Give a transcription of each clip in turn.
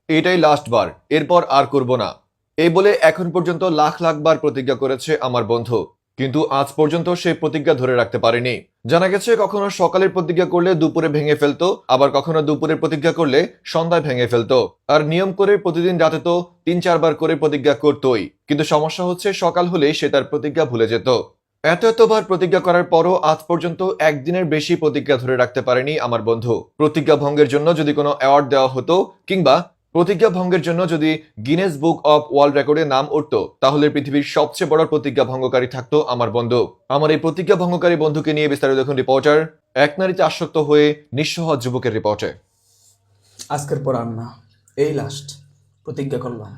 এটাই লাস্ট বার, এরপর আর করব না। এই বলে এখন পর্যন্ত লাখ লাখ বার প্রতিজ্ঞা করেছে আমার বন্ধু, কিন্তু আজ পর্যন্ত সেই প্রতিজ্ঞা ধরে রাখতে পারেনি। জানা গেছে কখনো সকালের প্রতিজ্ঞা করলে দুপুরে ভেঙে ফেলতো, আবার কখনো দুপুরের প্রতিজ্ঞা করলে সন্ধ্যায় ভেঙে ফেলতো। আর নিয়ম করে প্রতিদিন রাতে তো 3-4 বার করে প্রতিজ্ঞা করতোই, কিন্তু সমস্যা হচ্ছে সকাল হলেই সে তার প্রতিজ্ঞা ভুলে যেত। এতবার প্রতিজ্ঞা করার পরও আজ পর্যন্ত একদিনের বেশি প্রতিজ্ঞা ধরে রাখতে পারেনি আমার বন্ধু। প্রতিজ্ঞা ভঙ্গের জন্য যদি কোনো অ্যাওয়ার্ড দেওয়া হতো, কিংবা প্রতিজ্ঞা ভঙ্গের জন্য যদি গিনেস বুক অফ ওয়ার্ল্ড রেকর্ডে নাম উঠতো, তাহলে পৃথিবীর সবচেয়ে বড় প্রতিজ্ঞা ভঙ্গকারী থাকতো আমার বন্ধু। আমার এই প্রতিজ্ঞা ভঙ্গকারী বন্ধুকে নিয়ে বিস্তারিত দেখুন রিপোর্টার এক নারীতে আসক্ত হয়ে নিঃস্ব যুবকের রিপোর্টে। আজকের পর আর না, এই লাস্ট প্রতিজ্ঞা করলাম।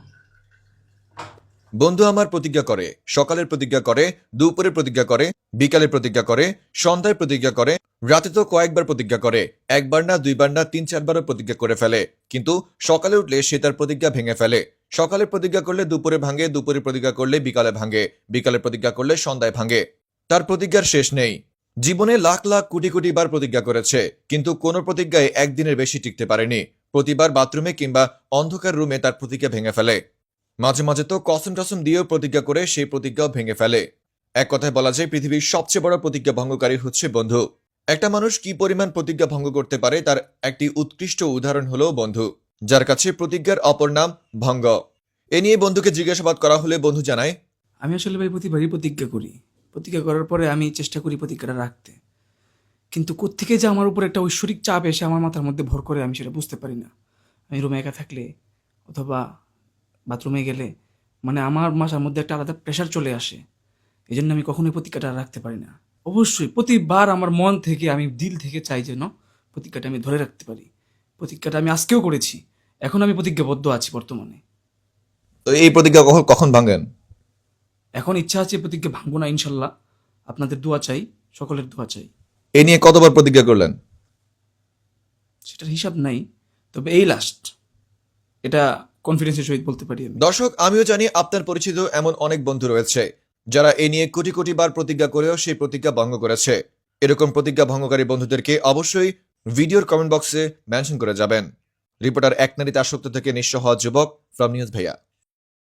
বন্ধু আমার প্রতিজ্ঞা করে, সকালের প্রতিজ্ঞা করে, দুপুরে প্রতিজ্ঞা করে, বিকালে প্রতিজ্ঞা করে, সন্ধ্যায় প্রতিজ্ঞা করে, রাতে তো কয়েকবার প্রতিজ্ঞা করে। একবার না, দুইবার না, 3-4 বারও প্রতিজ্ঞা করে ফেলে। কিন্তু সকালে উঠলে সে তার প্রতিজ্ঞা ভেঙে ফেলে। সকালে প্রতিজ্ঞা করলে দুপুরে ভাঙে, দুপুরে প্রতিজ্ঞা করলে বিকালে ভাঙে, বিকালে প্রতিজ্ঞা করলে সন্ধ্যায় ভাঙে। তার প্রতিজ্ঞার শেষ নেই। জীবনে লাখ লাখ কোটি কোটি বার প্রতিজ্ঞা করেছে, কিন্তু কোনো প্রতিজ্ঞায় একদিনের বেশি টিকতে পারেনি। প্রতিবার বাথরুমে কিংবা অন্ধকার রুমে তার প্রতিজ্ঞা ভেঙে ফেলে। মাঝে মাঝে তো কসম টসম দিয়েও প্রতিজ্ঞা করে সেই প্রতিজ্ঞাও ভেঙে ফেলে। এক কথায় বলা যায় পৃথিবীর সবচেয়ে বড় প্রতিজ্ঞা ভঙ্গকারী হচ্ছে বন্ধু। একটা মানুষ কি পরিমাণ প্রতিজ্ঞা ভঙ্গ করতে পারে তার একটি উৎকৃষ্ট উদাহরণ হলো বন্ধু, যার কাছে প্রতিজ্ঞার অপর নাম ভঙ্গ। এ নিয়ে বন্ধুকে জিজ্ঞাসাবাদ করা হলে বন্ধু জানায়, আমি আসলে ভাই প্রতিবারই প্রতিজ্ঞা করি। প্রতিজ্ঞা করার পরে আমি চেষ্টা করি প্রতিজ্ঞাটা রাখতে, কিন্তু কোত্থেকে যে আমার উপর একটা ঐশ্বরিক চাপ এসে আমার মাথার মধ্যে ভর করে আমি সেটা বুঝতে পারি না। আমি রুমে একা থাকলে অথবা বাথরুমে গেলে মানে আমার মাথার মধ্যে একটা আলাদা প্রেশার চলে আসে। এই জন্য আমি কখনোই প্রতিজ্ঞাটা রাখতে পারি না। অবশ্যই প্রতিবার আমার মন থেকে, আমি দিল থেকে চাই যেন প্রতিজ্ঞাটা আমি ধরে রাখতে পারি। প্রতিজ্ঞাটা আমি আজকেও করেছি, এখন আমি প্রতিজ্ঞাবদ্ধ আছি বর্তমানে। তো এই প্রতিজ্ঞা কখন কখন ভাঙেন? এখন ইচ্ছা আছে প্রতিজ্ঞা ভাঙবো না ইনশাল্লাহ। আপনাদের দোয়া চাই, সকলের দোয়া চাই। এ নিয়ে কতবার প্রতিজ্ঞা করলেন? সেটার হিসাব নাই, তবে এই লাস্ট, এটা কনফিডেন্সের সহিত বলতে পারি আমি। দর্শক, আমিও জানি আপনার পরিচিত এমন অনেক বন্ধু রয়েছে যারা এ নিয়ে কোটি কোটি বার প্রতিজ্ঞা করেও সেই প্রতিজ্ঞা ভঙ্গ করেছে। এরকম প্রতিজ্ঞা ভঙ্গকারী বন্ধুদেরকে অবশ্যই ভিডিওর কমেন্ট বক্সে মেনশন করে যাবেন। রিপোর্টার এক নারীতে আসক্ত থেকে নিঃস্ব হওয়া যুবক, ফ্রম নিউজ ভাইয়া।